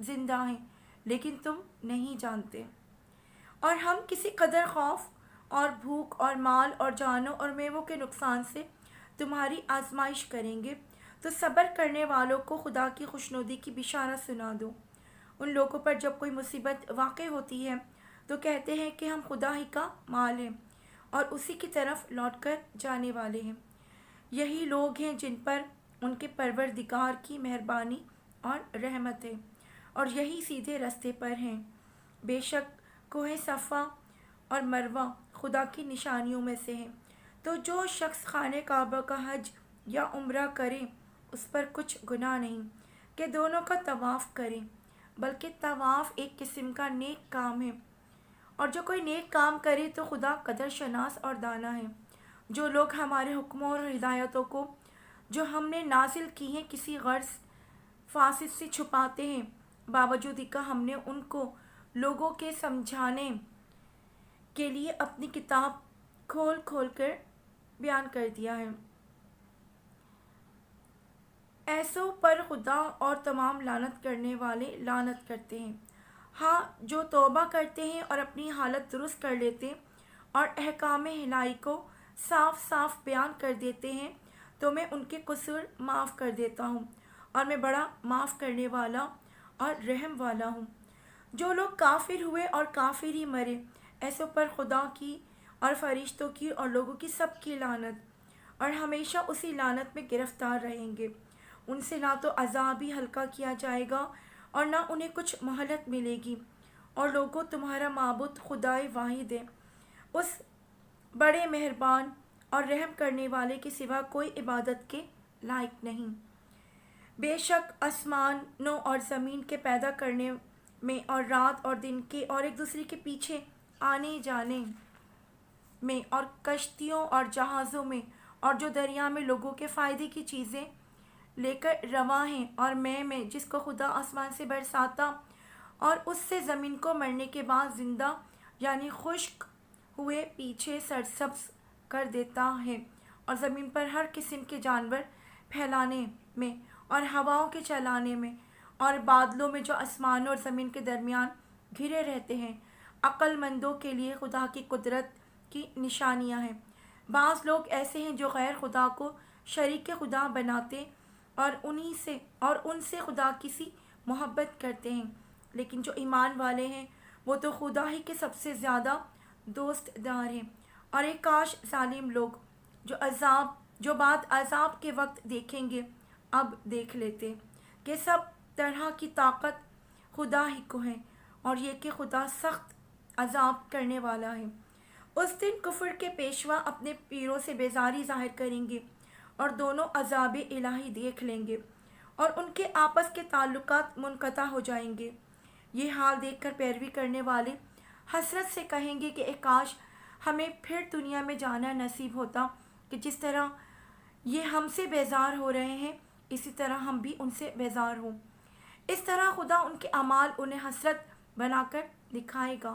زندہ ہیں لیکن تم نہیں جانتے۔ اور ہم کسی قدر خوف اور بھوک اور مال اور جانوں اور میووں کے نقصان سے تمہاری آزمائش کریں گے، تو صبر کرنے والوں کو خدا کی خوشنودی کی بشارت سنا دو۔ ان لوگوں پر جب کوئی مصیبت واقع ہوتی ہے تو کہتے ہیں کہ ہم خدا ہی کا مال ہیں اور اسی کی طرف لوٹ کر جانے والے ہیں۔ یہی لوگ ہیں جن پر ان کے پروردگار کی مہربانی اور رحمت ہے، اور یہی سیدھے رستے پر ہیں۔ بے شک کوہ صفا اور مروہ خدا کی نشانیوں میں سے ہیں، تو جو شخص خانہ کعبہ کا حج یا عمرہ کرے اس پر کچھ گناہ نہیں کہ دونوں کا طواف کرے، بلکہ طواف ایک قسم کا نیک کام ہے، اور جو کوئی نیک کام کرے تو خدا قدر شناس اور دانا ہے۔ جو لوگ ہمارے حکموں اور ہدایتوں کو جو ہم نے نازل کی ہیں کسی غرض فاسد سے چھپاتے ہیں، باوجود کہ ہم نے ان کو لوگوں کے سمجھانے کے لیے اپنی کتاب کھول کھول کر بیان کر دیا ہے، ایسوں پر خدا اور تمام لعنت کرنے والے لعنت کرتے ہیں۔ ہاں، جو توبہ کرتے ہیں اور اپنی حالت درست کر لیتے ہیں اور احکام الہی کو صاف صاف بیان کر دیتے ہیں تو میں ان کے قصور معاف کر دیتا ہوں، اور میں بڑا معاف کرنے والا اور رحم والا ہوں۔ جو لوگ کافر ہوئے اور کافر ہی مرے، ایسوں پر خدا کی اور فرشتوں کی اور لوگوں کی سب کی لعنت، اور ہمیشہ اسی لعنت میں گرفتار رہیں گے۔ ان سے نہ تو عذاب ہی ہلکا کیا جائے گا اور نہ انہیں کچھ مہلت ملے گی۔ اور لوگوں، تمہارا معبود خدائے واحد ہے، اس بڑے مہربان اور رحم کرنے والے کے سوا کوئی عبادت کے لائق نہیں۔ بے شک آسمانوں اور زمین کے پیدا کرنے میں اور رات اور دن کے اور ایک دوسرے کے پیچھے آنے جانے میں اور کشتیوں اور جہازوں میں اور جو دریا میں لوگوں کے فائدے کی چیزیں لے کر رواں ہیں اور میں جس کو خدا آسمان سے برساتا اور اس سے زمین کو مرنے کے بعد زندہ یعنی خشک ہوئے پیچھے سرسبز کر دیتا ہے، اور زمین پر ہر قسم کے جانور پھیلانے میں اور ہواؤں کے چلانے میں اور بادلوں میں جو آسمان اور زمین کے درمیان گھرے رہتے ہیں، عقل مندوں کے لیے خدا کی قدرت کی نشانیاں ہیں۔ بعض لوگ ایسے ہیں جو غیر خدا کو شریک خدا بناتے اور ان سے خدا کی سی محبت کرتے ہیں، لیکن جو ایمان والے ہیں وہ تو خدا ہی کے سب سے زیادہ دوست دار ہیں۔ اور ایک کاش ظالم لوگ جو بات عذاب کے وقت دیکھیں گے اب دیکھ لیتے کہ سب طرح کی طاقت خدا ہی کو ہے، اور یہ کہ خدا سخت عذاب کرنے والا ہے۔ اس دن کفر کے پیشوا اپنے پیروں سے بیزاری ظاہر کریں گے اور دونوں عذاب الہی دیکھ لیں گے، اور ان کے آپس کے تعلقات منقطع ہو جائیں گے۔ یہ حال دیکھ کر پیروی کرنے والے حسرت سے کہیں گے کہ اے کاش ہمیں پھر دنیا میں جانا نصیب ہوتا کہ جس طرح یہ ہم سے بیزار ہو رہے ہیں اسی طرح ہم بھی ان سے بیزار ہوں۔ اس طرح خدا ان کے اعمال انہیں حسرت بنا کر دکھائے گا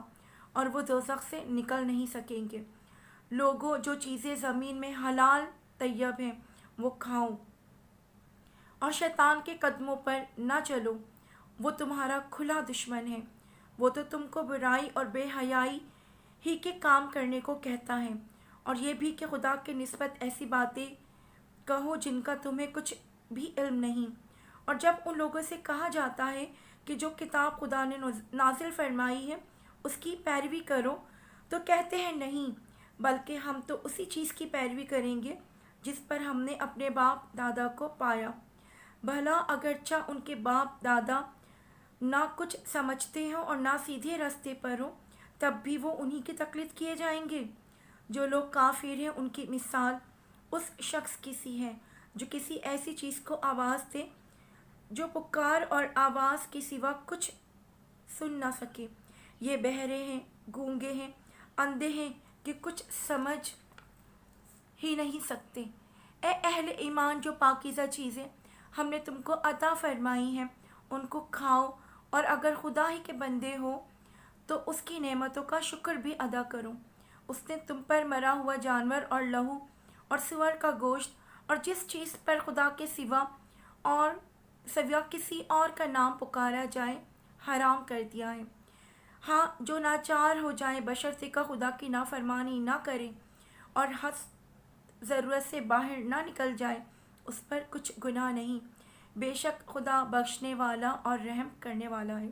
اور وہ دوزخ سے نکل نہیں سکیں گے۔ لوگوں، جو چیزیں زمین میں حلال طیب ہیں وہ کھاؤ، اور شیطان کے قدموں پر نہ چلو، وہ تمہارا کھلا دشمن ہے۔ وہ تو تم کو برائی اور بے حیائی ہی کے کام کرنے کو کہتا ہے، اور یہ بھی کہ خدا کے نسبت ایسی باتیں کہو جن کا تمہیں کچھ بھی علم نہیں۔ اور جب ان لوگوں سے کہا جاتا ہے کہ جو کتاب خدا نے نازل فرمائی ہے اس کی پیروی کرو، تو کہتے ہیں نہیں، بلکہ ہم تو اسی چیز کی پیروی کریں گے جس پر ہم نے اپنے باپ دادا کو پایا۔ بھلا اگرچہ ان کے باپ دادا نہ کچھ سمجھتے ہوں اور نہ سیدھے راستے پر ہوں، تب بھی وہ انہی کی تقلید کیے جائیں گے۔ جو لوگ کافر ہیں ان کی مثال اس شخص کی سی ہے جو کسی ایسی چیز کو آواز دے جو پکار اور آواز کے سوا کچھ سن نہ سکے۔ یہ بہرے ہیں، گونگے ہیں، اندھے ہیں کہ کچھ سمجھ ہی نہیں سکتے۔ اے اہل ایمان، جو پاکیزہ چیزیں ہم نے تم کو عطا فرمائی ہیں ان کو کھاؤ، اور اگر خدا ہی کے بندے ہو تو اس کی نعمتوں کا شکر بھی ادا کرو۔ اس نے تم پر مرا ہوا جانور اور لہو اور سور کا گوشت اور جس چیز پر خدا کے سوا کسی اور کا نام پکارا جائے حرام کر دیا ہے۔ ہاں، جو ناچار ہو جائیں بشرطے کا خدا کی نافرمانی نہ کرے اور حد ضرورت سے باہر نہ نکل جائے، اس پر کچھ گناہ نہیں۔ بے شک خدا بخشنے والا اور رحم کرنے والا ہے۔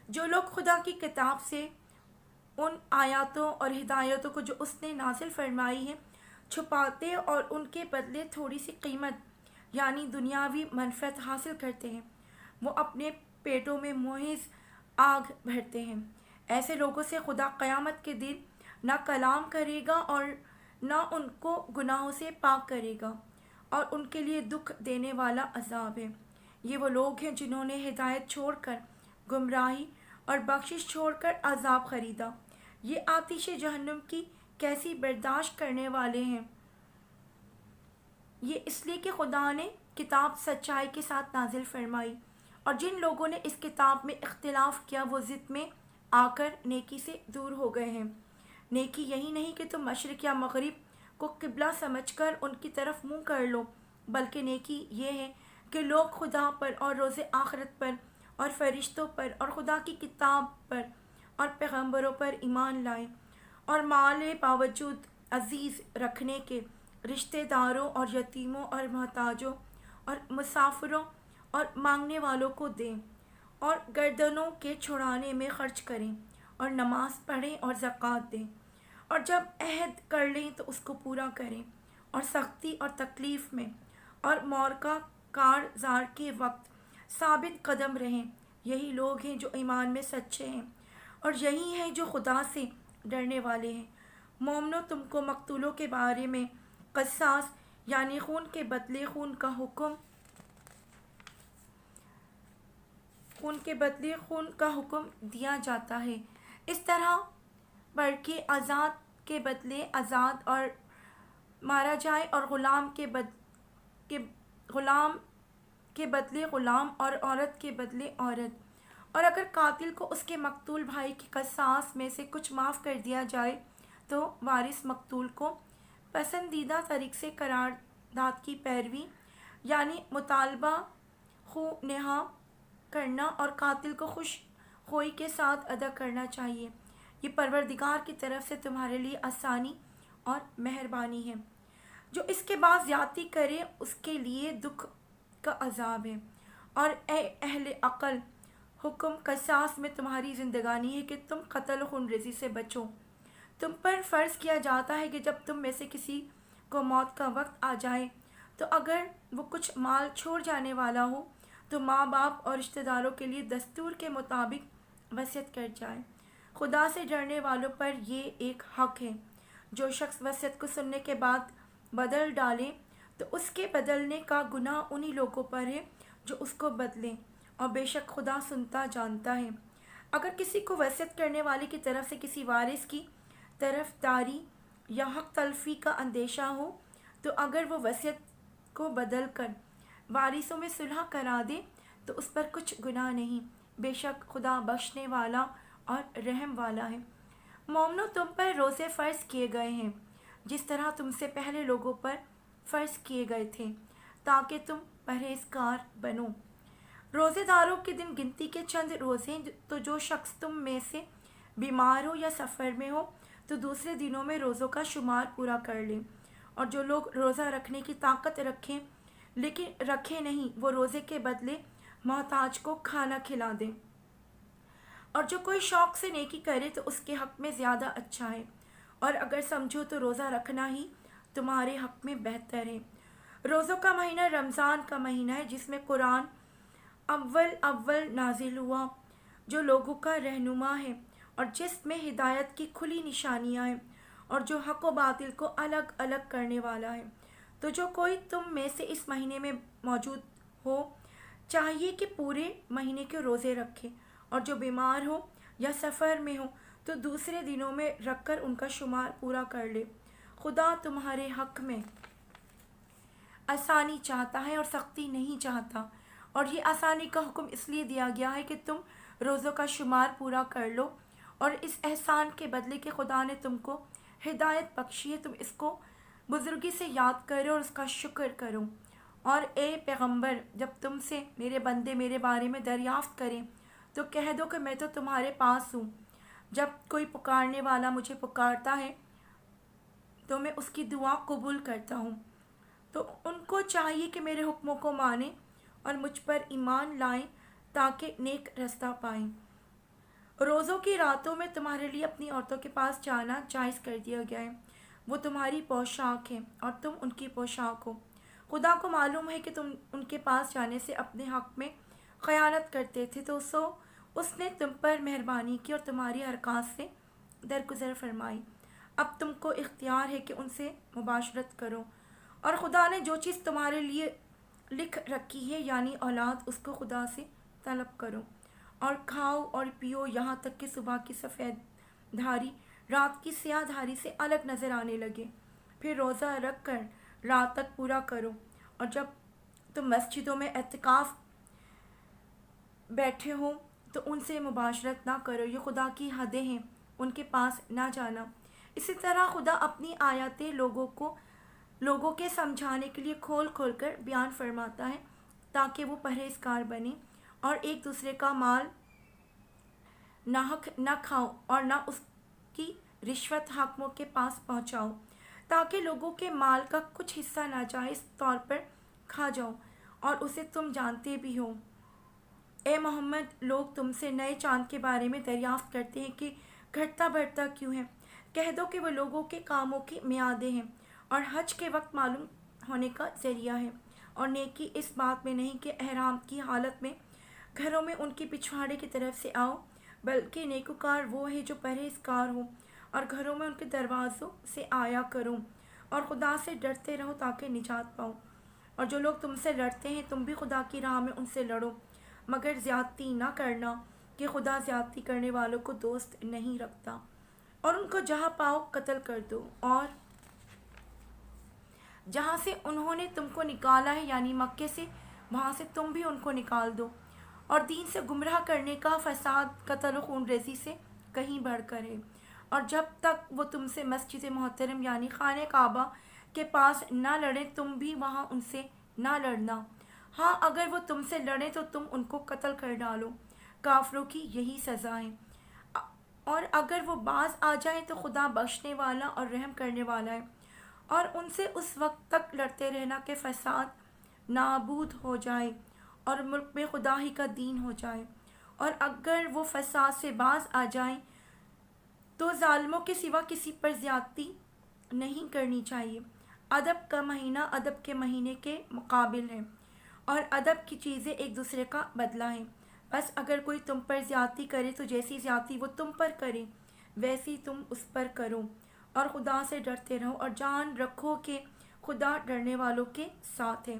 جو لوگ خدا کی کتاب سے ان آیاتوں اور ہدایتوں کو جو اس نے نازل فرمائی ہے چھپاتے اور ان کے بدلے تھوڑی سی قیمت یعنی دنیاوی منفعت حاصل کرتے ہیں، وہ اپنے پیٹوں میں محض آگ بھرتے ہیں۔ ایسے لوگوں سے خدا قیامت کے دن نہ کلام کرے گا اور نہ ان کو گناہوں سے پاک کرے گا، اور ان کے لیے دکھ دینے والا عذاب ہے۔ یہ وہ لوگ ہیں جنہوں نے ہدایت چھوڑ کر گمراہی اور بخشش چھوڑ کر عذاب خریدا۔ یہ آتش جہنم کی کیسی برداشت کرنے والے ہیں۔ یہ اس لیے کہ خدا نے کتاب سچائی کے ساتھ نازل فرمائی، اور جن لوگوں نے اس کتاب میں اختلاف کیا وہ ضد میں آ کر نیکی سے دور ہو گئے ہیں۔ نیکی یہی نہیں کہ تم مشرق یا مغرب کو قبلہ سمجھ کر ان کی طرف منہ کر لو، بلکہ نیکی یہ ہے کہ لوگ خدا پر اور روز آخرت پر اور فرشتوں پر اور خدا کی کتاب پر اور پیغمبروں پر ایمان لائیں، اور مال باوجود عزیز رکھنے کے رشتہ داروں اور یتیموں اور محتاجوں اور مسافروں اور مانگنے والوں کو دیں، اور گردنوں کے چھڑانے میں خرچ کریں، اور نماز پڑھیں اور زکوٰۃ دیں، اور جب عہد کر لیں تو اس کو پورا کریں، اور سختی اور تکلیف میں اور مورکہ کارزار کے وقت ثابت قدم رہیں۔ یہی لوگ ہیں جو ایمان میں سچے ہیں، اور یہی ہیں جو خدا سے ڈرنے والے ہیں۔ مومنو، تم کو مقتولوں کے بارے میں قصاص یعنی خون کے بدلے خون کا حکم دیا جاتا ہے، اس طرح پر کہ آزاد کے بدلے آزاد اور مارا جائے، اور غلام کے بدلے غلام اور عورت کے بدلے عورت۔ اور اگر قاتل کو اس کے مقتول بھائی کی قصاص میں سے کچھ معاف کر دیا جائے تو وارث مقتول کو پسندیدہ طریق سے قرارداد کی پیروی یعنی مطالبہ خو نہا کرنا اور قاتل کو خوش خوئی کے ساتھ ادا کرنا چاہیے۔ یہ پروردگار کی طرف سے تمہارے لیے آسانی اور مہربانی ہے۔ جو اس کے بعد زیادتی کرے اس کے لیے دکھ کا عذاب ہے۔ اور اے اہل عقل، حکم قصاص میں تمہاری زندگانی ہے کہ تم قتل و خون ریزی سے بچو۔ تم پر فرض کیا جاتا ہے کہ جب تم میں سے کسی کو موت کا وقت آ جائے تو اگر وہ کچھ مال چھوڑ جانے والا ہو تو ماں باپ اور رشتہ داروں کے لیے دستور کے مطابق وصیت کر جائے۔ خدا سے ڈرنے والوں پر یہ ایک حق ہے، جو شخص وصیت کو سننے کے بعد بدل ڈالے تو اس کے بدلنے کا گناہ انہی لوگوں پر ہے جو اس کو بدلیں، اور بے شک خدا سنتا جانتا ہے۔ اگر کسی کو وصیت کرنے والے کی طرف سے کسی وارث کی طرفداری یا حق تلفی کا اندیشہ ہو تو اگر وہ وصیت کو بدل کر وارثوں میں صلح کرا دے تو اس پر کچھ گناہ نہیں، بے شک خدا بخشنے والا اور رحم والا ہے۔ مومنو، تم پر روزے فرض کیے گئے ہیں جس طرح تم سے پہلے لوگوں پر فرض کیے گئے تھے، تاکہ تم پرہیزگار بنو۔ روزے داروں کے دن گنتی کے چند روزے، تو جو شخص تم میں سے بیمار ہو یا سفر میں ہو تو دوسرے دنوں میں روزوں کا شمار پورا کر لیں، اور جو لوگ روزہ رکھنے کی طاقت رکھیں لیکن رکھے نہیں وہ روزے کے بدلے محتاج کو کھانا کھلا دیں۔ اور جو کوئی شوق سے نیکی کرے تو اس کے حق میں زیادہ اچھا ہے، اور اگر سمجھو تو روزہ رکھنا ہی تمہارے حق میں بہتر ہے۔ روزوں کا مہینہ رمضان کا مہینہ ہے جس میں قرآن اول نازل ہوا، جو لوگوں کا رہنما ہے اور جس میں ہدایت کی کھلی نشانیاں ہیں، اور جو حق و باطل کو الگ الگ کرنے والا ہے۔ تو جو کوئی تم میں سے اس مہینے میں موجود ہو چاہیے کہ پورے مہینے کے روزے رکھے، اور جو بیمار ہو یا سفر میں ہو تو دوسرے دنوں میں رکھ کر ان کا شمار پورا کر لے۔ خدا تمہارے حق میں آسانی چاہتا ہے اور سختی نہیں چاہتا، اور یہ آسانی کا حکم اس لیے دیا گیا ہے کہ تم روزوں کا شمار پورا کر لو، اور اس احسان کے بدلے کہ خدا نے تم کو ہدایت بخشی ہے تم اس کو بزرگی سے یاد کرو اور اس کا شکر کرو۔ اور اے پیغمبر، جب تم سے میرے بندے میرے بارے میں دریافت کریں تو کہہ دو کہ میں تو تمہارے پاس ہوں۔ جب کوئی پکارنے والا مجھے پکارتا ہے تو میں اس کی دعا قبول کرتا ہوں۔ تو ان کو چاہیے کہ میرے حکموں کو مانیں اور مجھ پر ایمان لائیں تاکہ نیک رستہ پائیں۔ روزوں کی راتوں میں تمہارے لیے اپنی عورتوں کے پاس جانا جائز کر دیا گیا ہے۔ وہ تمہاری پوشاک ہیں اور تم ان کی پوشاک ہو۔ خدا کو معلوم ہے کہ تم ان کے پاس جانے سے اپنے حق میں خیانت کرتے تھے، تو اس نے تم پر مہربانی کی اور تمہاری حرکات سے درگزر فرمائی۔ اب تم کو اختیار ہے کہ ان سے مباشرت کرو، اور خدا نے جو چیز تمہارے لیے لکھ رکھی ہے یعنی اولاد، اس کو خدا سے طلب کرو اور کھاؤ اور پیو یہاں تک کہ صبح کی سفید دھاری رات کی سیاہ دھاری سے الگ نظر آنے لگے۔ پھر روزہ رکھ کر رات تک پورا کرو، اور جب تم مسجدوں میں اعتکاف بیٹھے ہو تو ان سے مباشرت نہ کرو، یہ خدا کی حدیں ہیں، ان کے پاس نہ جانا۔ اسی طرح خدا اپنی آیاتیں لوگوں کے سمجھانے کے لیے کھول کھول کر بیان فرماتا ہے تاکہ وہ پرہیزگار بنے اور ایک دوسرے کا مال ناحق نہ کھاؤ اور نہ اس کی رشوت حاکموں کے پاس پہنچاؤ، تاکہ لوگوں کے مال کا کچھ حصہ ناجائز طور پر کھا جاؤ اور اسے تم جانتے بھی ہو۔ اے محمد، لوگ تم سے نئے چاند کے بارے میں دریافت کرتے ہیں کہ گھٹتا بڑھتا کیوں ہے۔ کہہ دو کہ وہ لوگوں کے کاموں کی میعادیں ہیں اور حج کے وقت معلوم ہونے کا ذریعہ ہے، اور نیکی اس بات میں نہیں کہ احرام کی حالت میں گھروں میں ان کی پچھواڑے کی طرف سے آؤ، بلکہ نیکوکار وہ ہے جو پرہیزگار ہو اور گھروں میں ان کے دروازوں سے آیا کرو، اور خدا سے ڈرتے رہو تاکہ نجات پاؤ۔ اور جو لوگ تم سے لڑتے ہیں تم بھی خدا کی راہ میں ان سے لڑو، مگر زیادتی نہ کرنا کہ خدا زیادتی کرنے والوں کو دوست نہیں رکھتا۔ اور ان کو جہاں پاؤ قتل کر دو، اور جہاں سے انہوں نے تم کو نکالا ہے یعنی مکے سے، وہاں سے تم بھی ان کو نکال دو۔ اور دین سے گمراہ کرنے کا فساد قتل و خون ریزی سے کہیں بڑھ کر ہے۔ اور جب تک وہ تم سے مسجد محترم یعنی خانہ کعبہ کے پاس نہ لڑیں تم بھی وہاں ان سے نہ لڑنا۔ ہاں، اگر وہ تم سے لڑیں تو تم ان کو قتل کر ڈالو، کافروں کی یہی سزا ہے۔ اور اگر وہ باز آ جائیں تو خدا بخشنے والا اور رحم کرنے والا ہے، اور ان سے اس وقت تک لڑتے رہنا کہ فساد نابود ہو جائے اور ملک میں خدا ہی کا دین ہو جائے۔ اور اگر وہ فساد سے باز آ جائیں تو ظالموں کے سوا کسی پر زیادتی نہیں کرنی چاہیے۔ ادب کا مہینہ ادب کے مہینے کے مقابل ہے، اور ادب کی چیزیں ایک دوسرے کا بدلہ ہیں۔ بس اگر کوئی تم پر زیادتی کرے تو جیسی زیادتی وہ تم پر کرے ویسی تم اس پر کرو، اور خدا سے ڈرتے رہو اور جان رکھو کہ خدا ڈرنے والوں کے ساتھ ہے۔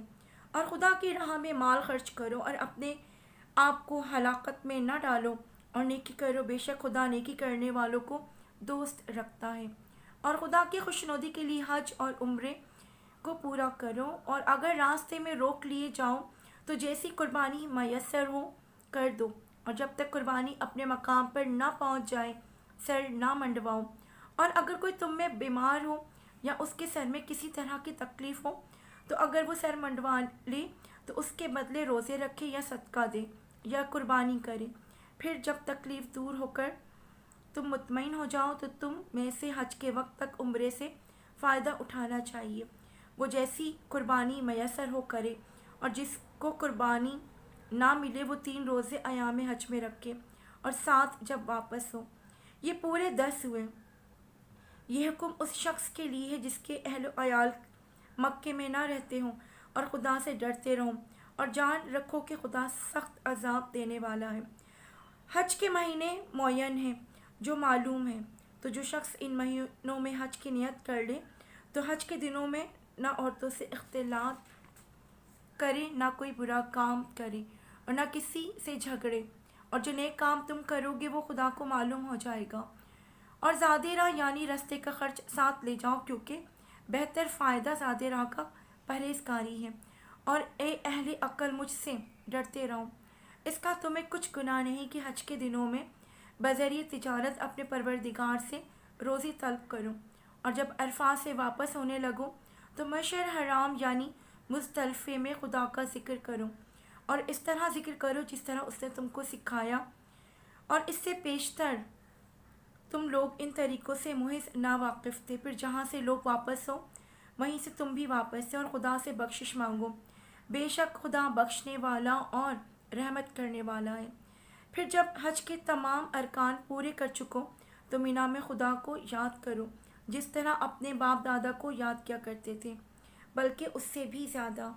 اور خدا کی راہ میں مال خرچ کرو اور اپنے آپ کو ہلاکت میں نہ ڈالو، اور نیکی کرو، بے شک خدا نیکی کرنے والوں کو دوست رکھتا ہے۔ اور خدا کی خوشنودی کے لیے حج اور عمرے کو پورا کرو، اور اگر راستے میں روک لیے جاؤ تو جیسی قربانی میسر ہو کر دو، اور جب تک قربانی اپنے مقام پر نہ پہنچ جائے سر نہ منڈواؤ۔ اور اگر کوئی تم میں بیمار ہو یا اس کے سر میں کسی طرح کی تکلیف ہو تو اگر وہ سر منڈوا لے تو اس کے بدلے روزے رکھے یا صدقہ دے یا قربانی کرے۔ پھر جب تکلیف دور ہو کر تم مطمئن ہو جاؤ تو تم میں سے حج کے وقت تک عمرے سے فائدہ اٹھانا چاہیے، وہ جیسی قربانی میسر ہو کرے، اور جس کو قربانی نہ ملے وہ 3 روزے ایام حج میں رکھے اور 7 جب واپس ہو۔ یہ پورے 10 ہوئے۔ یہ حکم اس شخص کے لیے ہے جس کے اہل و عیال مکے میں نہ رہتے ہوں، اور خدا سے ڈرتے رہو اور جان رکھو کہ خدا سخت عذاب دینے والا ہے۔ حج کے مہینے معین ہیں جو معلوم ہیں، تو جو شخص ان مہینوں میں حج کی نیت کر لے تو حج کے دنوں میں نہ عورتوں سے اختلاط کرے، نہ کوئی برا کام کرے اور نہ کسی سے جھگڑے، اور جو نیک کام تم کرو گے وہ خدا کو معلوم ہو جائے گا۔ اور زادی راہ یعنی رستے کا خرچ ساتھ لے جاؤ، کیونکہ بہتر فائدہ زادی راہ کا پرہیزگاری ہے۔ اور اے اہل عقل، مجھ سے ڈرتے رہو، اس کا تمہیں کچھ گناہ نہیں کہ حج کے دنوں میں بذریعہ تجارت اپنے پروردگار سے روزی طلب کرو، اور جب عرفات سے واپس ہونے لگو تو مشعر حرام یعنی مزدلفے میں خدا کا ذکر کرو، اور اس طرح ذکر کرو جس طرح اس نے تم کو سکھایا، اور اس سے بیشتر تم لوگ ان طریقوں سے محض ناواقف تھے۔ پھر جہاں سے لوگ واپس ہو وہیں سے تم بھی واپس تھے، اور خدا سے بخشش مانگو، بے شک خدا بخشنے والا اور رحمت کرنے والا ہے۔ پھر جب حج کے تمام ارکان پورے کر چکو تو مینا میں خدا کو یاد کرو، جس طرح اپنے باپ دادا کو یاد کیا کرتے تھے، بلکہ اس سے بھی زیادہ۔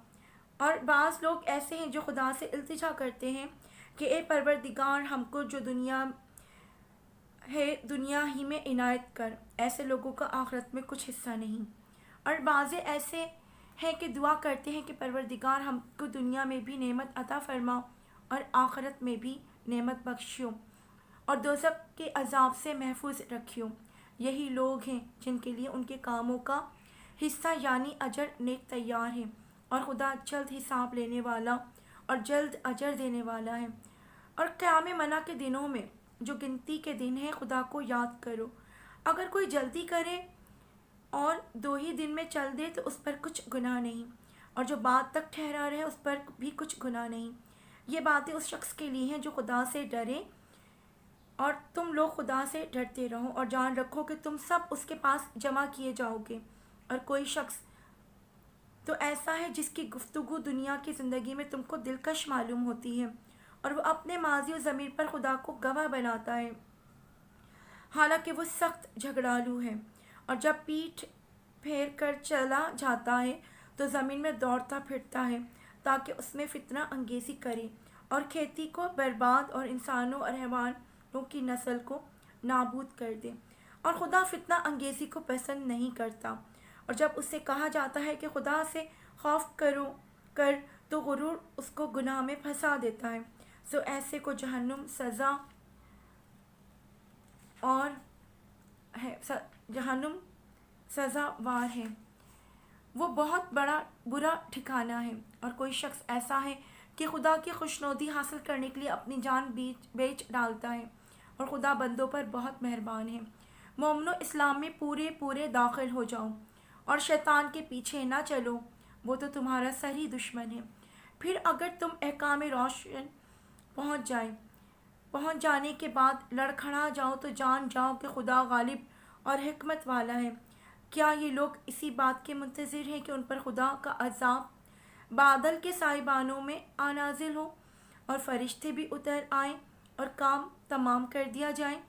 اور بعض لوگ ایسے ہیں جو خدا سے التجا کرتے ہیں کہ اے پروردگار، ہم کو جو دنیا ہے دنیا ہی میں عنایت کر۔ ایسے لوگوں کا آخرت میں کچھ حصہ نہیں۔ اور بعض ایسے ہیں کہ دعا کرتے ہیں کہ پروردگار، ہم کو دنیا میں بھی نعمت عطا فرما اور آخرت میں بھی نعمت بخشیو، اور دوزخ کے عذاب سے محفوظ رکھیو۔ یہی لوگ ہیں جن کے لیے ان کے کاموں کا حصہ یعنی اجر نیک تیار ہے، اور خدا جلد حساب لینے والا اور جلد اجر دینے والا ہے۔ اور قیام منع کے دنوں میں جو گنتی کے دن ہیں، خدا کو یاد کرو۔ اگر کوئی جلدی کرے اور 2 ہی دن میں چل دے تو اس پر کچھ گناہ نہیں، اور جو بعد تک ٹھہرا رہے اس پر بھی کچھ گناہ نہیں۔ یہ باتیں اس شخص کے لیے ہیں جو خدا سے ڈرے، اور تم لوگ خدا سے ڈرتے رہو، اور جان رکھو کہ تم سب اس کے پاس جمع کیے جاؤ گے۔ اور کوئی شخص تو ایسا ہے جس کی گفتگو دنیا کی زندگی میں تم کو دلکش معلوم ہوتی ہے، اور وہ اپنے ماضی و ضمیر پر خدا کو گواہ بناتا ہے، حالانکہ وہ سخت جھگڑالو ہے، اور جب پیٹھ پھیر کر چلا جاتا ہے تو زمین میں دوڑتا پھرتا ہے تاکہ اس میں فتنہ انگیزی کرے اور کھیتی کو برباد اور انسانوں اور حیوانوں کی نسل کو نابود کر دے۔ اور خدا فتنہ انگیزی کو پسند نہیں کرتا، اور جب اس سے کہا جاتا ہے کہ خدا سے خوف کر تو غرور اس کو گناہ میں پھنسا دیتا ہے۔ سو ایسے کو جہنم سزاوار ہے، وہ بہت برا ٹھکانہ ہے۔ اور کوئی شخص ایسا ہے کہ خدا کی خوشنودی حاصل کرنے کے لیے اپنی جان بیچ ڈالتا ہے، اور خدا بندوں پر بہت مہربان ہے۔ مومنو، اسلام میں پورے داخل ہو جاؤ اور شیطان کے پیچھے نہ چلو، وہ تو تمہارا سری دشمن ہے۔ پھر اگر تم احکام روشن پہنچ جانے کے بعد لڑکھڑا جاؤ تو جان جاؤ کہ خدا غالب اور حکمت والا ہے۔ کیا یہ لوگ اسی بات کے منتظر ہیں کہ ان پر خدا کا عذاب بادل کے سائبانوں میں نازل ہو، اور فرشتے بھی اتر آئیں اور کام تمام کر دیا جائے،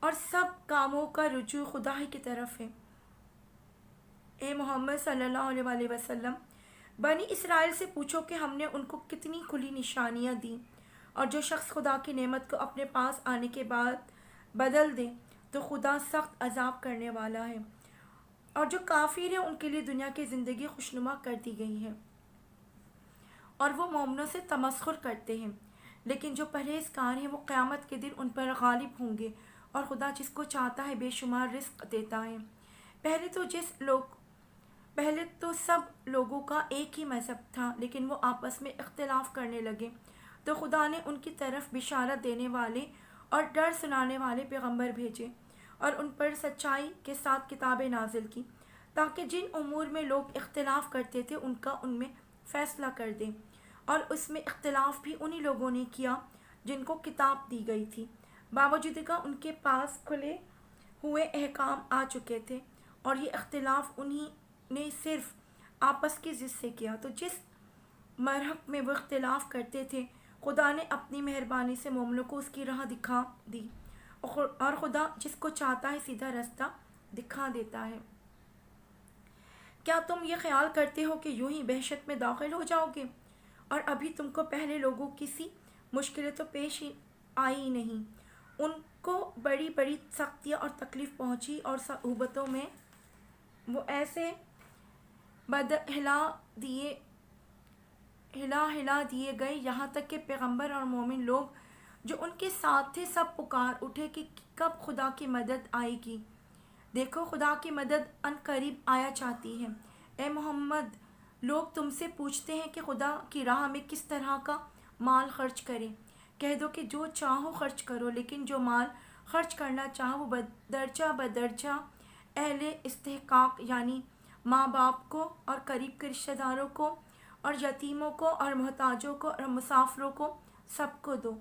اور سب کاموں کا رجوع خدا ہی کی طرف ہے۔ اے محمد صلی اللہ علیہ وآلہ وسلم، بنی اسرائیل سے پوچھو کہ ہم نے ان کو کتنی کھلی نشانیاں دیں، اور جو شخص خدا کی نعمت کو اپنے پاس آنے کے بعد بدل دے تو خدا سخت عذاب کرنے والا ہے۔ اور جو کافر ہیں ان کے لیے دنیا کی زندگی خوشنما کر دی گئی ہے، اور وہ مومنوں سے تمسخر کرتے ہیں، لیکن جو پرہیزگار ہیں وہ قیامت کے دن ان پر غالب ہوں گے، اور خدا جس کو چاہتا ہے بے شمار رزق دیتا ہے۔ پہلے تو سب لوگوں کا ایک ہی مذہب تھا، لیکن وہ آپس میں اختلاف کرنے لگے، تو خدا نے ان کی طرف بشارت دینے والے اور ڈر سنانے والے پیغمبر بھیجے، اور ان پر سچائی کے ساتھ کتابیں نازل کی، تاکہ جن امور میں لوگ اختلاف کرتے تھے ان میں فیصلہ کر دیں۔ اور اس میں اختلاف بھی انہی لوگوں نے کیا جن کو کتاب دی گئی تھی، باوجود کہ ان کے پاس کھلے ہوئے احکام آ چکے تھے، اور یہ اختلاف انہی نے صرف آپس کی ضد سے کیا۔ تو جس مرحلے میں وہ اختلاف کرتے تھے، خدا نے اپنی مہربانی سے مومنوں کو اس کی راہ دکھا دی، اور خدا جس کو چاہتا ہے سیدھا رستہ دکھا دیتا ہے۔ کیا تم یہ خیال کرتے ہو کہ یوں ہی بہشت میں داخل ہو جاؤ گے، اور ابھی تم کو پہلے لوگوں کسی مشکلیں تو پیش آئی نہیں؟ ان کو بڑی بڑی سختیاں اور تکلیف پہنچی، اور صعوبتوں میں وہ ایسے ہلا دیے گئے، یہاں تک کہ پیغمبر اور مومن لوگ جو ان کے ساتھ تھے سب پکار اٹھے کہ کب خدا کی مدد آئے گی۔ دیکھو، خدا کی مدد ان قریب آیا چاہتی ہے۔ اے محمد، لوگ تم سے پوچھتے ہیں کہ خدا کی راہ میں کس طرح کا مال خرچ کریں۔ کہہ دو کہ جو چاہو خرچ کرو، لیکن جو مال خرچ کرنا چاہو وہ بدرجہ اہل استحقاق یعنی ماں باپ کو اور قریب کے رشتہ داروں کو اور یتیموں کو اور محتاجوں کو اور مسافروں کو سب کو دو۔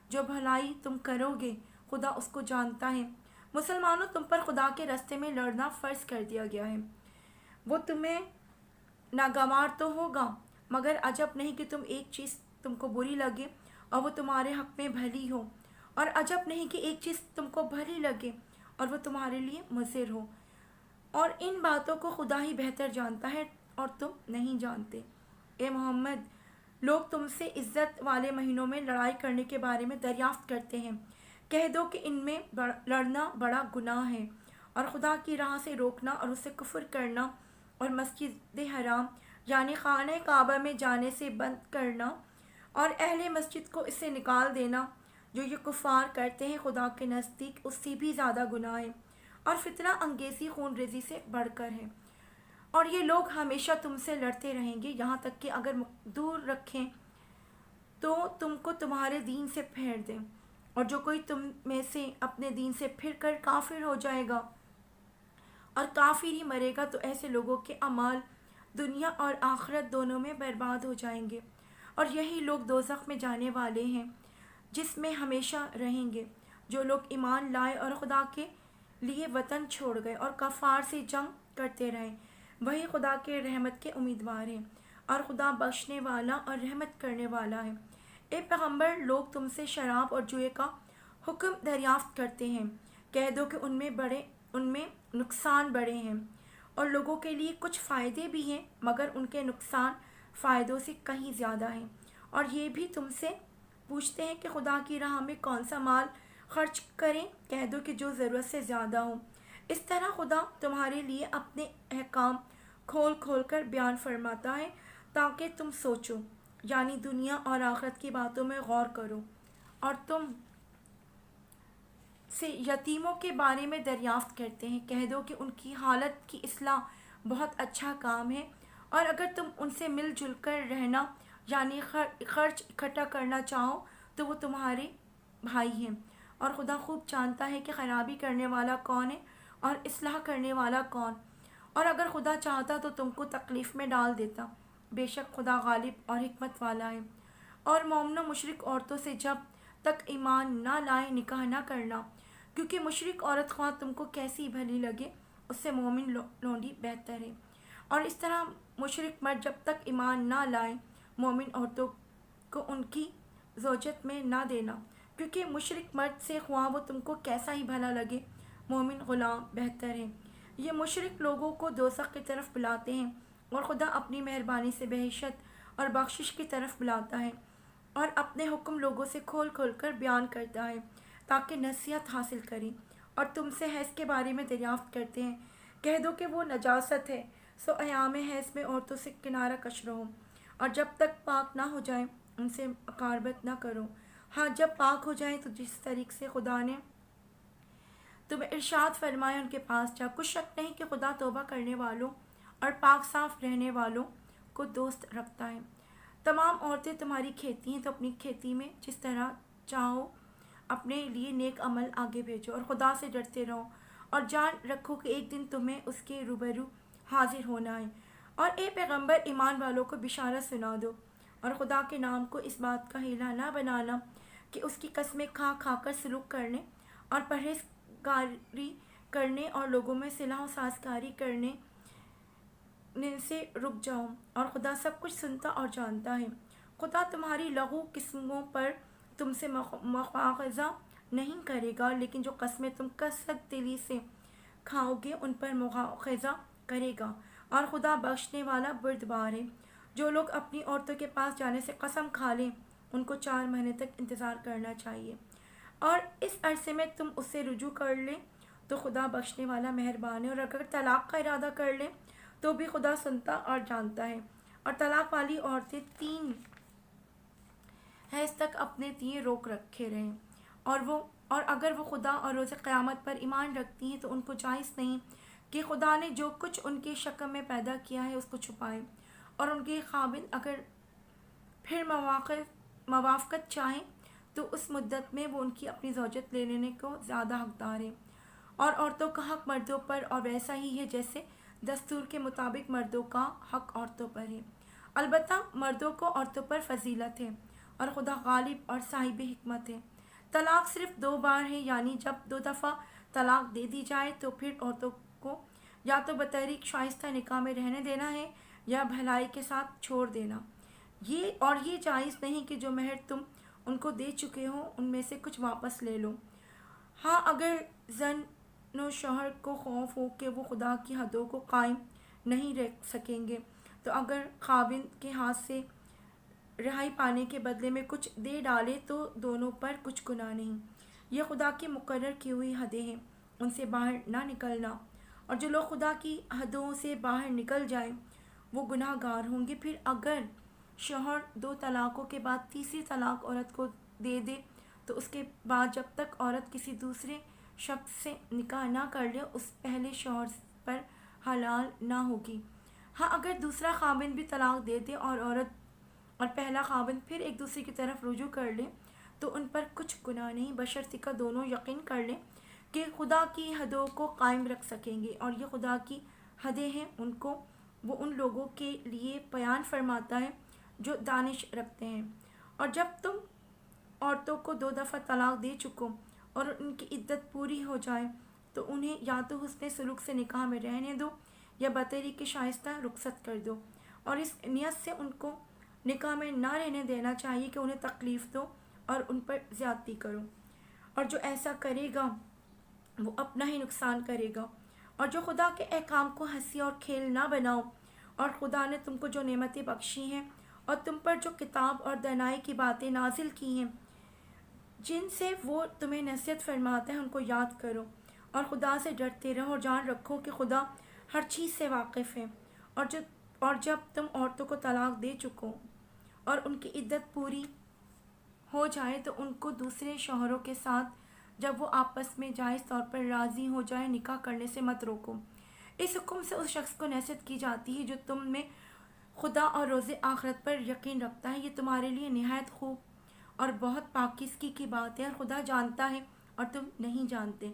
جو بھلائی تم کرو گے خدا اس کو جانتا ہے۔ مسلمانوں، تم پر خدا کے راستے میں لڑنا فرض کر دیا گیا ہے۔ وہ تمہیں ناگوار تو ہوگا، مگر عجب نہیں کہ ایک چیز تم کو بری لگے اور وہ تمہارے حق میں بھلی ہو، اور عجب نہیں کہ ایک چیز تم کو بھلی لگے اور وہ تمہارے لیے مضر ہو، اور ان باتوں کو خدا ہی بہتر جانتا ہے اور تم نہیں جانتے۔ اے محمد، لوگ تم سے عزت والے مہینوں میں لڑائی کرنے کے بارے میں دریافت کرتے ہیں۔ کہہ دو کہ ان میں لڑنا بڑا گناہ ہے، اور خدا کی راہ سے روکنا اور اسے کفر کرنا اور مسجد حرام یعنی خانہ کعبہ میں جانے سے بند کرنا اور اہل مسجد کو اس سے نکال دینا جو یہ کفار کرتے ہیں، خدا کے نزدیک اس سے بھی زیادہ گناہ ہے اور فتنہ انگیزی خون ریزی سے بڑھ کر ہے۔ اور یہ لوگ ہمیشہ تم سے لڑتے رہیں گے، یہاں تک کہ اگر دور رکھیں تو تم کو تمہارے دین سے پھیر دیں، اور جو کوئی تم میں سے اپنے دین سے پھر کر کافر ہو جائے گا اور کافر ہی مرے گا تو ایسے لوگوں کے اعمال دنیا اور آخرت دونوں میں برباد ہو جائیں گے، اور یہی لوگ دوزخ میں جانے والے ہیں جس میں ہمیشہ رہیں گے۔ جو لوگ ایمان لائے اور خدا کے لیے وطن چھوڑ گئے اور کفار سے جنگ کرتے رہے، وہی خدا کے رحمت کے امیدوار ہیں، اور خدا بخشنے والا اور رحمت کرنے والا ہے۔ اے پیغمبر، لوگ تم سے شراب اور جوئے کا حکم دریافت کرتے ہیں۔ کہہ دو کہ ان میں نقصان بڑے ہیں، اور لوگوں کے لیے کچھ فائدے بھی ہیں، مگر ان کے نقصان فائدوں سے کہیں زیادہ ہیں۔ اور یہ بھی تم سے پوچھتے ہیں کہ خدا کی راہ میں کون سا مال خرچ کریں۔ کہہ دو کہ جو ضرورت سے زیادہ ہو۔ اس طرح خدا تمہارے لیے اپنے احکام کھول کھول کر بیان فرماتا ہے تاکہ تم سوچو، یعنی دنیا اور آخرت کی باتوں میں غور کرو۔ اور تم سے یتیموں کے بارے میں دریافت کرتے ہیں۔ کہہ دو کہ ان کی حالت کی اصلاح بہت اچھا کام ہے، اور اگر تم ان سے مل جل کر رہنا یعنی خرچ اکٹھا کرنا چاہو تو وہ تمہارے بھائی ہیں، اور خدا خوب جانتا ہے کہ خرابی کرنے والا کون ہے اور اصلاح کرنے والا کون۔ اور اگر خدا چاہتا تو تم کو تکلیف میں ڈال دیتا، بے شک خدا غالب اور حکمت والا ہے۔ اور مومنوں، مشرک عورتوں سے جب تک ایمان نہ لائے نکاح نہ کرنا، کیونکہ مشرک عورت خواہ تم کو کیسی بھلی لگے اس سے مومن لونڈی بہتر ہے۔ اور اس طرح مشرک مرد جب تک ایمان نہ لائے مومن عورتوں کو ان کی زوجت میں نہ دینا، کیونکہ مشرک مرد سے خواہ وہ تم کو کیسا ہی بھلا لگے مومن غلام بہتر ہے۔ یہ مشرک لوگوں کو دوزخ کی طرف بلاتے ہیں، اور خدا اپنی مہربانی سے بہشت اور بخشش کی طرف بلاتا ہے اور اپنے حکم لوگوں سے کھول کھول کر بیان کرتا ہے تاکہ نصیحت حاصل کریں۔ اور تم سے حیض کے بارے میں دریافت کرتے ہیں۔ کہہ دو کہ وہ نجاست ہے، سو ایام حیض میں عورتوں سے کنارہ کش رہو، اور جب تک پاک نہ ہو جائیں ان سے مقاربت نہ کرو۔ ہاں، جب پاک ہو جائیں تو جس طریقے سے خدا نے تمہیں ارشاد فرمایا ان کے پاس جا۔ کچھ شک نہیں کہ خدا توبہ کرنے والوں اور پاک صاف رہنے والوں کو دوست رکھتا ہے۔ تمام عورتیں تمہاری کھیتی ہیں، تو اپنی کھیتی میں جس طرح چاہو اپنے لیے نیک عمل آگے بھیجو، اور خدا سے ڈرتے رہو، اور جان رکھو کہ ایک دن تمہیں اس کے روبرو حاضر ہونا ہے۔ اور اے پیغمبر، ایمان والوں کو بشارت سنا دو، اور خدا کے نام کو اس بات کا ہیلا نہ بنانا کہ اس کی قسمیں کھا کھا کر سلوک کرنے اور پرہیزگاری کرنے اور لوگوں میں صلح و سازگاری کرنے سے رک جاؤ، اور خدا سب کچھ سنتا اور جانتا ہے۔ خدا تمہاری لغو قسموں پر تم سے مواخذہ نہیں کرے گا، لیکن جو قسمیں تم کثرت دلی سے کھاؤ گے ان پر مواخذہ کرے گا، اور خدا بخشنے والا بردبار ہے۔ جو لوگ اپنی عورتوں کے پاس جانے سے قسم کھا لیں ان کو 4 مہینے تک انتظار کرنا چاہیے، اور اس عرصے میں تم اس سے رجوع کر لیں تو خدا بخشنے والا مہربان ہے۔ اور اگر طلاق کا ارادہ کر لیں تو بھی خدا سنتا اور جانتا ہے۔ اور طلاق والی عورتیں 3 حیض تک اپنے دیے روک رکھے رہیں، اور اگر وہ خدا اور روز قیامت پر ایمان رکھتی ہیں تو ان کو جائز نہیں کہ خدا نے جو کچھ ان کے شکم میں پیدا کیا ہے اس کو چھپائے، اور ان کے خاوند اگر پھر موافقت چاہیں تو اس مدت میں وہ ان کی اپنی زوجت لے لینے کو زیادہ حقدار ہے۔ اور عورتوں کا حق مردوں پر اور ویسا ہی ہے جیسے دستور کے مطابق مردوں کا حق عورتوں پر ہے۔ البتہ مردوں کو عورتوں پر فضیلت ہے اور خدا غالب اور صاحب حکمت ہے۔ طلاق صرف 2 بار ہے، یعنی جب 2 دفعہ طلاق دے دی جائے تو پھر عورتوں کو یا تو بطریق شائستہ نکاح میں رہنے دینا ہے یا بھلائی کے ساتھ چھوڑ دینا۔ یہ جائز نہیں کہ جو مہر تم ان کو دے چکے ہو ان میں سے کچھ واپس لے لو۔ ہاں، اگر زن و شوہر کو خوف ہو کہ وہ خدا کی حدوں کو قائم نہیں رکھ سکیں گے تو اگر خاوند کے ہاتھ سے رہائی پانے کے بدلے میں کچھ دے ڈالے تو دونوں پر کچھ گناہ نہیں۔ یہ خدا کی مقرر کی ہوئی حدیں ہیں، ان سے باہر نہ نکلنا، اور جو لوگ خدا کی حدوں سے باہر نکل جائیں وہ گناہ گار ہوں گے۔ پھر اگر شوہر 2 طلاقوں کے بعد تیسری طلاق عورت کو دے دے تو اس کے بعد جب تک عورت کسی دوسرے شخص سے نکاح نہ کر لے اس پہلے شوہر پر حلال نہ ہوگی۔ ہاں، اگر دوسرا خاوند بھی طلاق دے دے اور عورت اور پہلا خاوند پھر ایک دوسرے کی طرف رجوع کر لے تو ان پر کچھ گناہ نہیں، بشرطیکہ کہ دونوں یقین کر لیں کہ خدا کی حدوں کو قائم رکھ سکیں گے، اور یہ خدا کی حدیں ہیں وہ ان لوگوں کے لیے بیان فرماتا ہے جو دانش رکھتے ہیں۔ اور جب تم عورتوں کو 2 دفعہ طلاق دے چکو اور ان کی عدت پوری ہو جائے تو انہیں یا تو حسن سلوک سے نکاح میں رہنے دو یا بطریق شائستہ رخصت کر دو، اور اس نیت سے ان کو نکاح میں نہ رہنے دینا چاہیے کہ انہیں تکلیف دو اور ان پر زیادتی کرو، اور جو ایسا کرے گا وہ اپنا ہی نقصان کرے گا۔ اور جو خدا کے احکام کو ہنسی اور کھیل نہ بناؤ، اور خدا نے تم کو جو نعمتیں بخشی ہیں اور تم پر جو کتاب اور دانائی کی باتیں نازل کی ہیں جن سے وہ تمہیں نصیحت فرماتا ہے ان کو یاد کرو، اور خدا سے ڈرتے رہو اور جان رکھو کہ خدا ہر چیز سے واقف ہے۔ اور جب تم عورتوں کو طلاق دے چکو اور ان کی عدت پوری ہو جائے تو ان کو دوسرے شوہروں کے ساتھ جب وہ آپس میں جائز طور پر راضی ہو جائیں نکاح کرنے سے مت روکو۔ اس حکم سے اس شخص کو نصیحت کی جاتی ہے جو تم میں خدا اور روز آخرت پر یقین رکھتا ہے۔ یہ تمہارے لیے نہایت خوب اور بہت پاکیزگی کی بات ہے، اور خدا جانتا ہے اور تم نہیں جانتے۔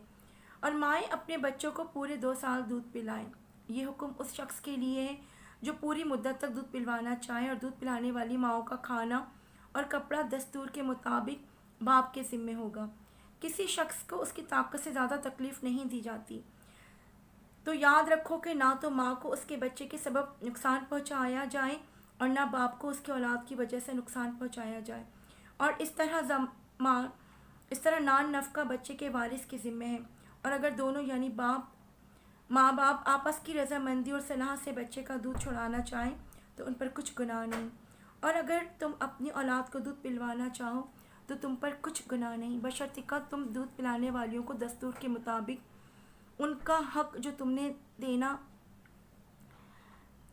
اور مائیں اپنے بچوں کو پورے 2 سال دودھ پلائیں۔ یہ حکم اس شخص کے لیے ہے جو پوری مدت تک دودھ پلوانا چاہے، اور دودھ پلانے والی ماؤں کا کھانا اور کپڑا دستور کے مطابق باپ کے ذمے ہوگا۔ کسی شخص کو اس کی طاقت سے زیادہ تکلیف نہیں دی جاتی، تو یاد رکھو کہ نہ تو ماں کو اس کے بچے کے سبب نقصان پہنچایا جائے اور نہ باپ کو اس کی اولاد کی وجہ سے نقصان پہنچایا جائے، اور اس طرح نان نفقہ بچے کے وارث کے ذمے ہے۔ اور اگر دونوں یعنی ماں باپ آپس کی رضامندی اور صلاح سے بچے کا دودھ چھڑانا چاہیں تو ان پر کچھ گناہ نہیں، اور اگر تم اپنی اولاد کو دودھ پلوانا چاہو تو تم پر کچھ گناہ نہیں، بشرطیکہ تم دودھ پلانے والیوں کو دستور کے مطابق ان کا حق جو تم نے دینا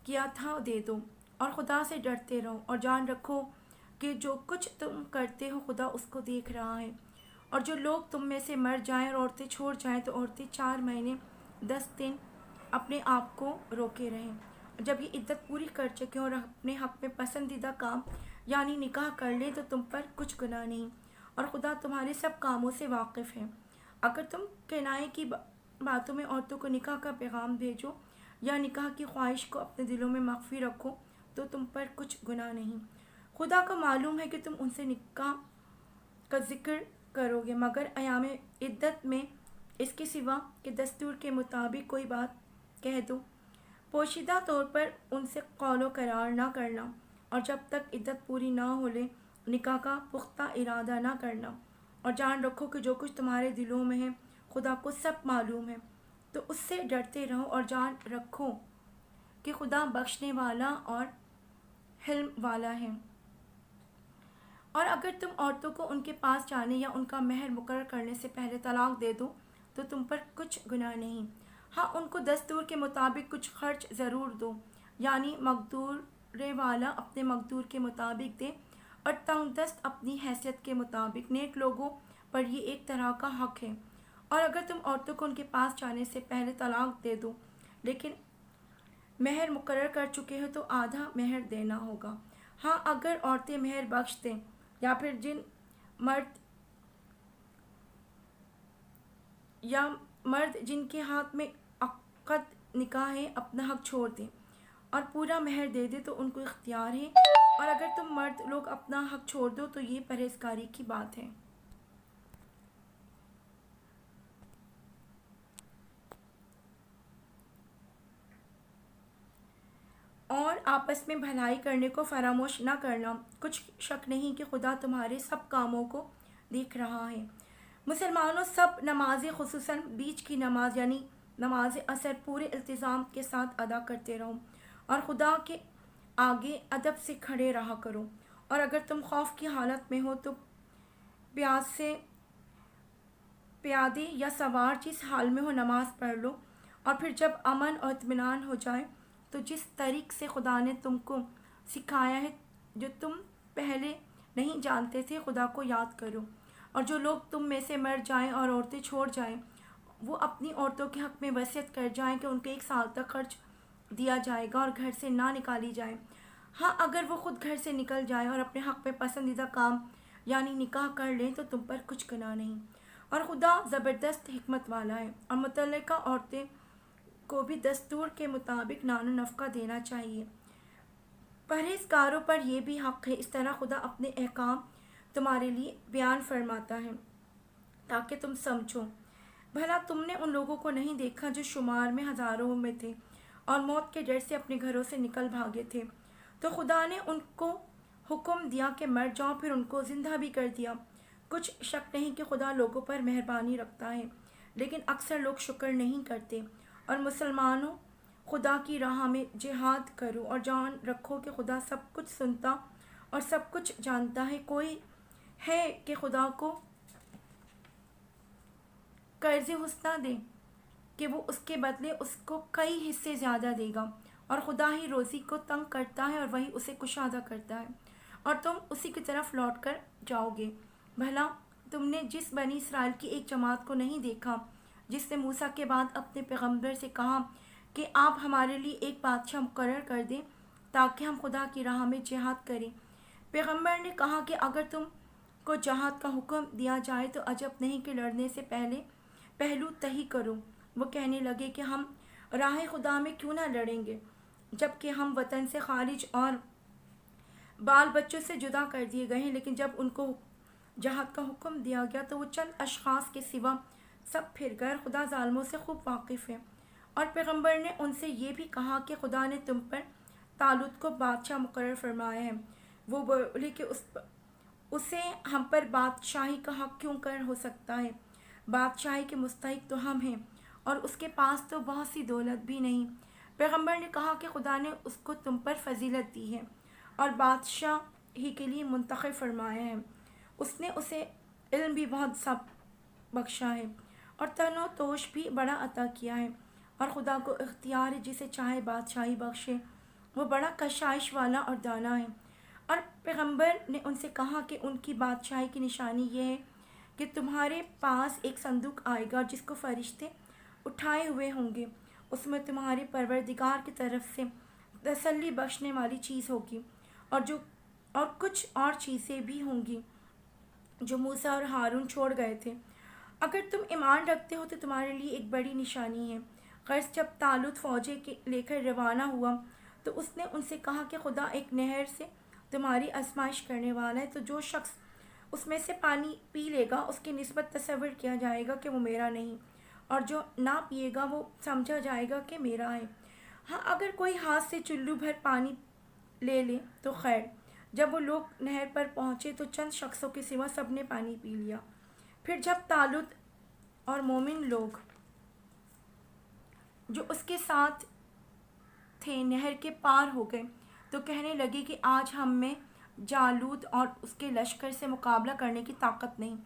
کیا تھا دے دو، اور خدا سے ڈرتے رہو اور جان رکھو کہ جو کچھ تم کرتے ہو خدا اس کو دیکھ رہا ہے۔ اور جو لوگ تم میں سے مر جائیں اور عورتیں چھوڑ جائیں تو عورتیں 4 مہینے 10 دن اپنے آپ کو روکے رہیں، اور جب یہ عدت پوری کر چکے اور اپنے حق میں پسندیدہ کام یعنی نکاح کر لیں تو تم پر کچھ گناہ نہیں، اور خدا تمہارے سب کاموں سے واقف ہے۔ اگر تم کنائے کی باتوں میں عورتوں کو نکاح کا پیغام بھیجو یا نکاح کی خواہش کو اپنے دلوں میں مخفی رکھو تو تم پر کچھ گناہ نہیں۔ خدا کو معلوم ہے کہ تم ان سے نکاح کا ذکر کرو گے، مگر ایام عدت میں اس کے سوا کہ دستور کے مطابق کوئی بات کہہ دو، پوشیدہ طور پر ان سے قول و قرار نہ کرنا، اور جب تک عدت پوری نہ ہو لے نکاح کا پختہ ارادہ نہ کرنا، اور جان رکھو کہ جو کچھ تمہارے دلوں میں ہے خدا کو سب معلوم ہے۔ تو اس سے ڈرتے رہو اور جان رکھو کہ خدا بخشنے والا اور حلم والا ہے۔ اور اگر تم عورتوں کو ان کے پاس جانے یا ان کا مہر مقرر کرنے سے پہلے طلاق دے دو تو تم پر کچھ گناہ نہیں۔ ہاں، ان کو دستور کے مطابق کچھ خرچ ضرور دو، یعنی مقدور والا اپنے مقدور کے مطابق دے اور تنگ دست اپنی حیثیت کے مطابق۔ نیک لوگوں پر یہ ایک طرح کا حق ہے۔ اور اگر تم عورتوں کو ان کے پاس جانے سے پہلے طلاق دے دو لیکن مہر مقرر کر چکے ہو تو آدھا مہر دینا ہوگا۔ ہاں، اگر عورتیں مہر بخش دیں یا پھر مرد جن کے ہاتھ میں عقد نکاح ہے اپنا حق چھوڑ دیں، اور پورا مہر دے دے تو ان کو اختیار ہے، اور اگر تم مرد لوگ اپنا حق چھوڑ دو تو یہ پرہیزگاری کی بات ہے۔ اور آپس میں بھلائی کرنے کو فراموش نہ کرنا، کچھ شک نہیں کہ خدا تمہارے سب کاموں کو دیکھ رہا ہے۔ مسلمانوں سب نمازیں، خصوصاً بیچ کی نماز یعنی نماز اثر، پورے التزام کے ساتھ ادا کرتے رہو، اور خدا کے آگے ادب سے کھڑے رہا کرو، اور اگر تم خوف کی حالت میں ہو تو پیادے یا سوار جس حال میں ہو نماز پڑھ لو، اور پھر جب امن اور اطمینان ہو جائے تو جس طریق سے خدا نے تم کو سکھایا ہے، جو تم پہلے نہیں جانتے تھے، خدا کو یاد کرو۔ اور جو لوگ تم میں سے مر جائیں اور عورتیں چھوڑ جائیں، وہ اپنی عورتوں کے حق میں وصیت کر جائیں کہ ان کے 1 سال تک خرچ دیا جائے گا اور گھر سے نہ نکالی جائیں۔ ہاں، اگر وہ خود گھر سے نکل جائیں اور اپنے حق میں پسندیدہ کام یعنی نکاح کر لیں تو تم پر کچھ گناہ نہیں۔ اور خدا زبردست حکمت والا ہے، اور متعلقہ عورتیں کو بھی دستور کے مطابق نان و نفقہ دینا چاہیے۔ پرہیزگاروں پر یہ بھی حق ہے۔ اس طرح خدا اپنے احکام تمہارے لیے بیان فرماتا ہے تاکہ تم سمجھو۔ بھلا تم نے ان لوگوں کو نہیں دیکھا جو شمار میں ہزاروں میں تھے اور موت کے ڈر سے اپنے گھروں سے نکل بھاگے تھے؟ تو خدا نے ان کو حکم دیا کہ مر جاؤ، پھر ان کو زندہ بھی کر دیا۔ کچھ شک نہیں کہ خدا لوگوں پر مہربانی رکھتا ہے، لیکن اکثر لوگ شکر نہیں کرتے۔ اور مسلمانوں، خدا کی راہ میں جہاد کرو اور جان رکھو کہ خدا سب کچھ سنتا اور سب کچھ جانتا ہے۔ کوئی ہے کہ خدا کو قرض حسنہ دے کہ وہ اس کے بدلے اس کو کئی حصے زیادہ دے گا؟ اور خدا ہی روزی کو تنگ کرتا ہے اور وہی اسے کشادہ کرتا ہے، اور تم اسی کی طرف لوٹ کر جاؤ گے۔ بھلا تم نے جس بنی اسرائیل کی ایک جماعت کو نہیں دیکھا جس نے موسیٰ کے بعد اپنے پیغمبر سے کہا کہ آپ ہمارے لیے ایک بادشاہ مقرر کر دیں تاکہ ہم خدا کی راہ میں جہاد کریں؟ پیغمبر نے کہا کہ اگر تم کو جہاد کا حکم دیا جائے تو عجب نہیں کہ لڑنے سے پہلے پہلو تہی کرو۔ وہ کہنے لگے کہ ہم راہ خدا میں کیوں نہ لڑیں گے، جبکہ ہم وطن سے خارج اور بال بچوں سے جدا کر دیے گئے ہیں۔ لیکن جب ان کو جہاد کا حکم دیا گیا تو وہ چند اشخاص کے سوا سب پھر گئے۔ خدا ظالموں سے خوب واقف ہے۔ اور پیغمبر نے ان سے یہ بھی کہا کہ خدا نے تم پر طالوت کو بادشاہ مقرر فرمایا ہے۔ وہ بولے کہ اسے ہم پر بادشاہی کا حق کیوں کر ہو سکتا ہے؟ بادشاہی کے مستحق تو ہم ہیں، اور اس کے پاس تو بہت سی دولت بھی نہیں۔ پیغمبر نے کہا کہ خدا نے اس کو تم پر فضیلت دی ہے اور بادشاہ ہی کے لیے منتخب فرمایا ہے۔ اس نے اسے علم بھی بہت سب بخشا ہے اور تن و توش بھی بڑا عطا کیا ہے، اور خدا کو اختیار ہے جسے چاہے بادشاہی بخشے۔ وہ بڑا کشائش والا اور دانا ہے۔ اور پیغمبر نے ان سے کہا کہ ان کی بادشاہی کی نشانی یہ ہے کہ تمہارے پاس ایک صندوق آئے گا جس کو فرشتے اٹھائے ہوئے ہوں گے۔ اس میں تمہارے پروردگار کی طرف سے تسلی بخشنے والی چیز ہوگی، اور کچھ اور چیزیں بھی ہوں گی جو موسیٰ اور ہارون چھوڑ گئے تھے۔ اگر تم ایمان رکھتے ہو تو تمہارے لیے ایک بڑی نشانی ہے۔ غرض جب طالوت فوجیں لے کر روانہ ہوا تو اس نے ان سے کہا کہ خدا ایک نہر سے تمہاری آزمائش کرنے والا ہے، تو جو شخص اس میں سے پانی پی لے گا اس کی نسبت تصور کیا جائے گا کہ وہ میرا نہیں، اور جو نہ پیے گا وہ سمجھا جائے گا کہ میرا ہے۔ ہاں، اگر کوئی ہاتھ سے چلو بھر پانی لے لے تو خیر۔ جب وہ لوگ نہر پر پہنچے تو چند شخصوں کے سوا سب نے پانی پی لیا۔ پھر جب طالوت اور مومن لوگ جو اس کے ساتھ تھے نہر کے پار ہو گئے تو کہنے لگے کہ آج ہم میں جالوت اور اس کے لشکر سے مقابلہ کرنے کی طاقت نہیں۔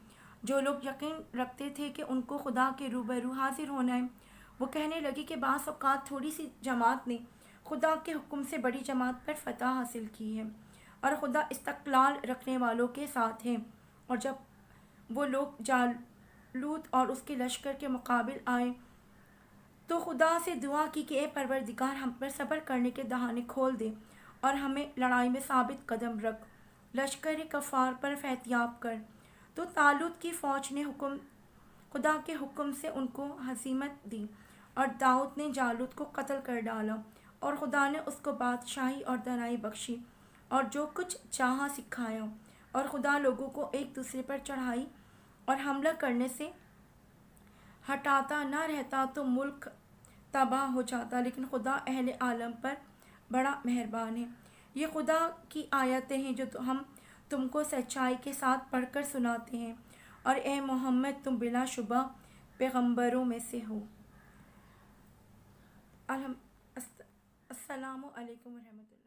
جو لوگ یقین رکھتے تھے کہ ان کو خدا کے روبرو حاضر ہونا ہے، وہ کہنے لگے کہ بعض اوقات تھوڑی سی جماعت نے خدا کے حکم سے بڑی جماعت پر فتح حاصل کی ہے، اور خدا استقلال رکھنے والوں کے ساتھ ہے۔ اور جب وہ لوگ جالوت اور اس کے لشکر کے مقابل آئے تو خدا سے دعا کی کہ اے پروردگار، ہم پر صبر کرنے کے دہانے کھول دے اور ہمیں لڑائی میں ثابت قدم رکھ، لشکر کفار پر احتیاط کر۔ تو طالوت کی فوج نے خدا کے حکم سے ان کو ہزیمت دی، اور داؤد نے جالوت کو قتل کر ڈالا، اور خدا نے اس کو بادشاہی اور دانائی بخشی اور جو کچھ چاہا سکھایا، اور خدا لوگوں کو ایک دوسرے پر چڑھائی اور حملہ کرنے سے ہٹاتا نہ رہتا تو ملک تباہ ہو جاتا، لیکن خدا اہل عالم پر بڑا مہربان ہے۔ یہ خدا کی آیتیں ہیں جو ہم تم کو سچائی کے ساتھ پڑھ کر سناتے ہیں، اور اے محمد تم بلا شبہ پیغمبروں میں سے ہو۔ السلام علیکم ورحمۃ اللہ۔